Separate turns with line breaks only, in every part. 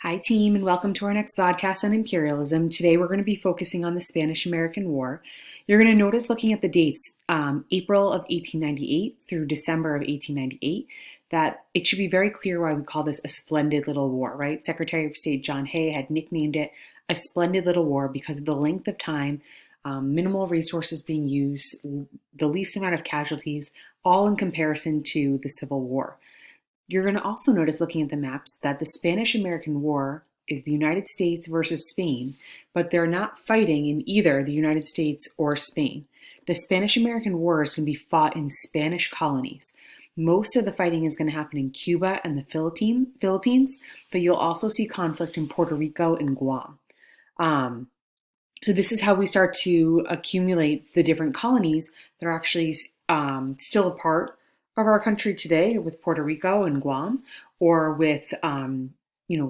Hi, team, and welcome to our next podcast on imperialism. Today, we're going to be focusing on the Spanish-American War. You're going to notice, looking at the dates, April of 1898 through December of 1898, that it should be very clear why we call this a splendid little war, right? Secretary of State John Hay had nicknamed it a splendid little war because of the length of time, minimal resources being used, the least amount of casualties, all in comparison to the Civil War. You're going to also notice, looking at the maps, that the Spanish-American War is the United States versus Spain, but they're not fighting in either the United States or Spain. The Spanish-American War is going to be fought in Spanish colonies. Most of the fighting is going to happen in Cuba and the Philippines, but you'll also see conflict in Puerto Rico and Guam. So this is how we start to accumulate the different colonies that are actually still a part of our country today, with Puerto Rico and Guam, or with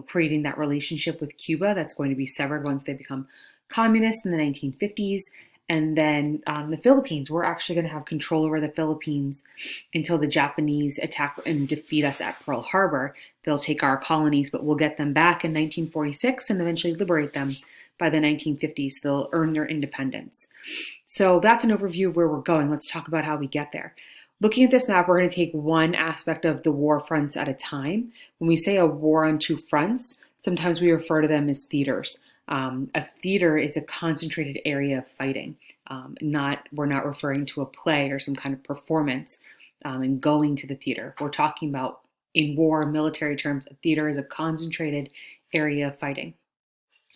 creating that relationship with Cuba that's going to be severed once they become communist in the 1950s. And then the Philippines, we're actually going to have control over the Philippines until the Japanese attack and defeat us at Pearl Harbor. They'll take our colonies, but we'll get them back in 1946 and eventually liberate them by the 1950s. They'll earn their independence. So that's an overview of where we're going. Let's talk about how we get there. Looking at this map, we're going to take one aspect of the war fronts at a time. When we say a war on two fronts, sometimes we refer to them as theaters. A theater is a concentrated area of fighting. We're not referring to a play or some kind of performance and going to the theater. We're talking about, in war, military terms, a theater is a concentrated area of fighting.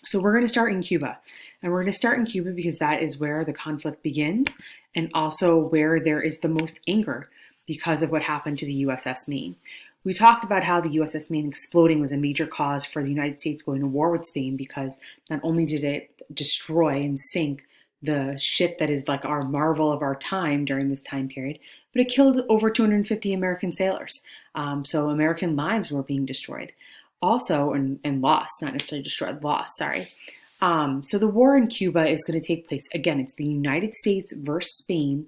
So we're going to start in Cuba. And we're going to start in Cuba because that is where the conflict begins, and also where there is the most anger because of what happened to the USS Maine. We talked about how the USS Maine exploding was a major cause for the United States going to war with Spain, because not only did it destroy and sink the ship that is like our marvel of our time during this time period, but it killed over 250 American sailors. So American lives were being destroyed. Also, and lost, not necessarily destroyed, lost, sorry. So the war in Cuba is going to take place. Again, it's the United States versus Spain.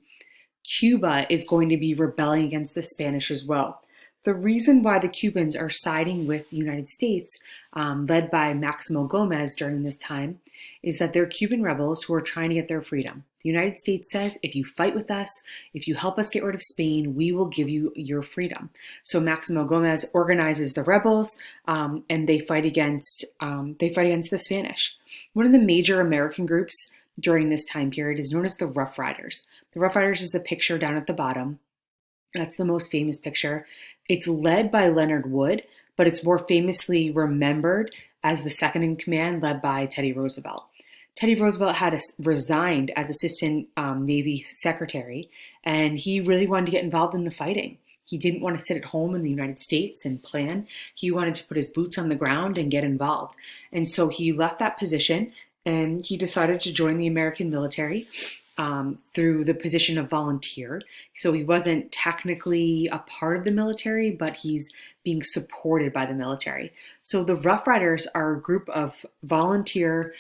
Cuba is going to be rebelling against the Spanish as well. The reason why the Cubans are siding with the United States, led by Maximo Gomez during this time, is that they're Cuban rebels who are trying to get their freedom. The United States says, if you fight with us, if you help us get rid of Spain, we will give you your freedom. So Maximo Gomez organizes the rebels, and they fight against the Spanish. One of the major American groups during this time period is known as the Rough Riders. The Rough Riders is the picture down at the bottom. That's the most famous picture. It's led by Leonard Wood, but it's more famously remembered as the second in command, led by Teddy Roosevelt. Teddy Roosevelt had resigned as Assistant Navy Secretary, and he really wanted to get involved in the fighting. He didn't want to sit at home in the United States and plan. He wanted to put his boots on the ground and get involved. And so he left that position, and he decided to join the American military through the position of volunteer. So he wasn't technically a part of the military, but he's being supported by the military. So the Rough Riders are a group of volunteer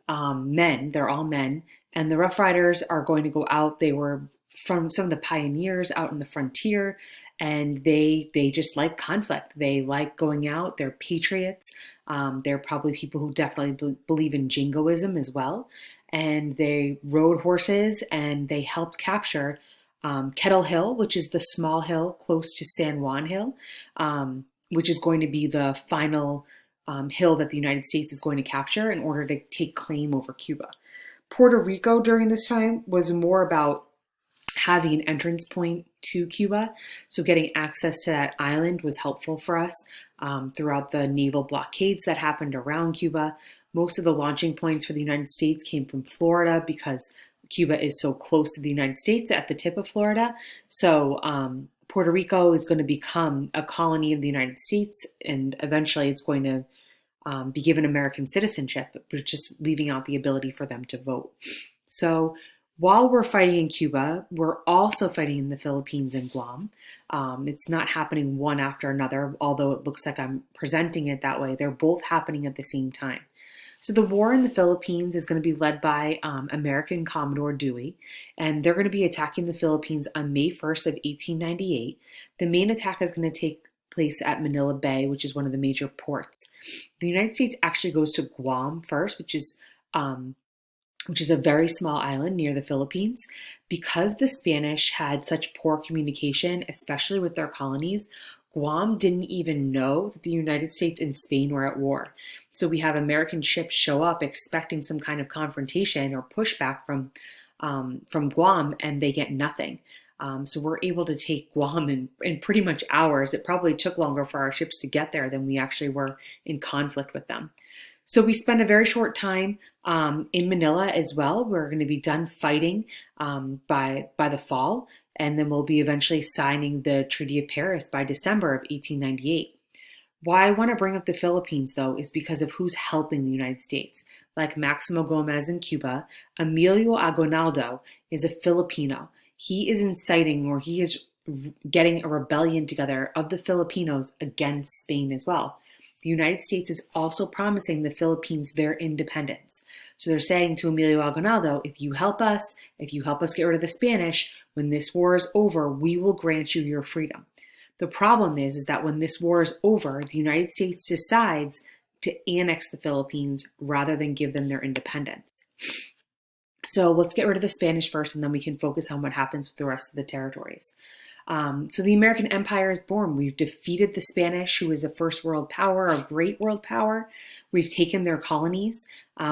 men. They're all men. And the Rough Riders are going to go out. They were from some of the pioneers out in the frontier, and they just like conflict. They like going out. They're patriots. They're probably people who definitely believe in jingoism as well. And they rode horses, and they helped capture Kettle Hill, which is the small hill close to San Juan Hill, which is going to be the final hill that the United States is going to capture in order to take claim over Cuba. Puerto Rico during this time was more about having an entrance point to Cuba. So getting access to that island was helpful for us throughout the naval blockades that happened around Cuba. Most of the launching points for the United States came from Florida, because Cuba is so close to the United States at the tip of Florida. So Puerto Rico is going to become a colony of the United States, and eventually it's going to be given American citizenship, but just leaving out the ability for them to vote. So while we're fighting in Cuba, we're also fighting in the Philippines and Guam. It's not happening one after another, although it looks like I'm presenting it that way. They're both happening at the same time. So the war in the Philippines is going to be led by American Commodore Dewey, and they're going to be attacking the Philippines on May 1st of 1898. The main attack is going to take place at Manila Bay, which is one of the major ports. The United States actually goes to Guam first, which is a very small island near the Philippines. Because the Spanish had such poor communication, especially with their colonies, Guam didn't even know that the United States and Spain were at war. So we have American ships show up expecting some kind of confrontation or pushback from Guam, and they get nothing. So we're able to take Guam in pretty much hours. It probably took longer for our ships to get there than we actually were in conflict with them. So we spend a very short time in Manila as well. We're going to be done fighting by the fall, and then we'll be eventually signing the Treaty of Paris by December of 1898. Why I want to bring up the Philippines, though, is because of who's helping the United States. Like Maximo Gomez in Cuba, Emilio Aguinaldo is a Filipino. He is inciting, or he is getting a rebellion together of the Filipinos against Spain as well. The United States is also promising the Philippines their independence. So they're saying to Emilio Aguinaldo, if you help us get rid of the Spanish, when this war is over, we will grant you your freedom. The problem is that when this war is over, the United States decides to annex the Philippines rather than give them their independence. So let's get rid of the Spanish first, and then we can focus on what happens with the rest of the territories. So the American Empire is born. We've defeated the Spanish, who is a first world power, a great world power. We've taken their colonies.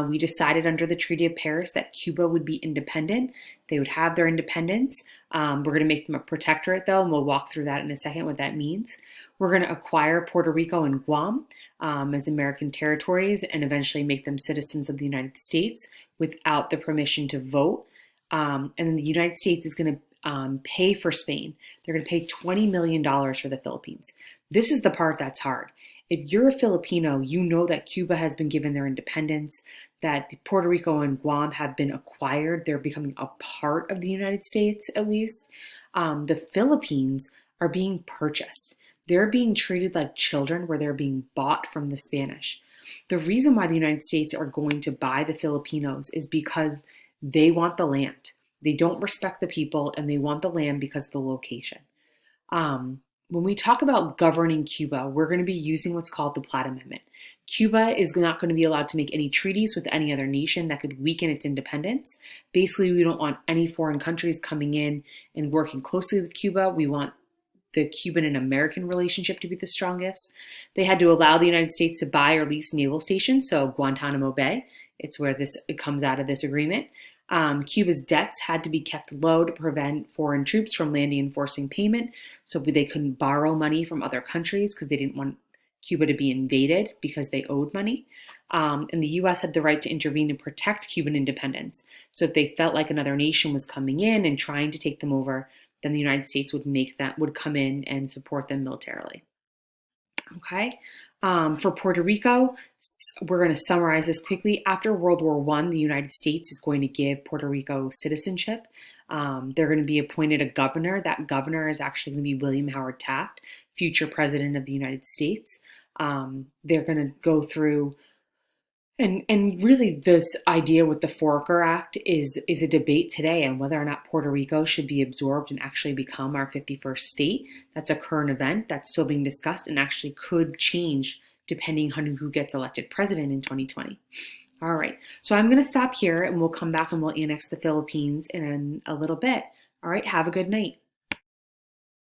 We decided under the Treaty of Paris that Cuba would be independent. They would have their independence. We're going to make them a protectorate, though, and we'll walk through that in a second, what that means. We're going to acquire Puerto Rico and Guam as American territories and eventually make them citizens of the United States without the permission to vote. And then the United States is going to pay for Spain. They're going to pay $20 million for the Philippines. This is the part that's hard. If you're a Filipino, you know that Cuba has been given their independence, that Puerto Rico and Guam have been acquired. They're becoming a part of the United States, at least. The Philippines are being purchased. They're being treated like children, where they're being bought from the Spanish. The reason why the United States are going to buy the Filipinos is because they want the land. They don't respect the people, and they want the land because of the location. When we talk about governing Cuba, we're going to be using what's called the Platt Amendment. Cuba is not going to be allowed to make any treaties with any other nation that could weaken its independence. Basically, we don't want any foreign countries coming in and working closely with Cuba. We want the Cuban and American relationship to be the strongest. They had to allow the United States to buy or lease naval stations, so Guantanamo Bay, it's where it comes out of this agreement. Cuba's debts had to be kept low to prevent foreign troops from landing and forcing payment, so they couldn't borrow money from other countries because they didn't want Cuba to be invaded because they owed money. And the U.S. had the right to intervene and protect Cuban independence. So if they felt like another nation was coming in and trying to take them over, then the United States would come in and support them militarily. Okay. For Puerto Rico, we're going to summarize this quickly. After World War I, the United States is going to give Puerto Rico citizenship. They're going to be appointed a governor. That governor is actually going to be William Howard Taft, future president of the United States. They're going to go through, and really this idea with the Foraker Act is a debate today on whether or not Puerto Rico should be absorbed and actually become our 51st state. That's a current event that's still being discussed and actually could change depending on who gets elected president in 2020. All right, so I'm going to stop here, and we'll come back and we'll annex the Philippines in a little bit. All right, have a good night.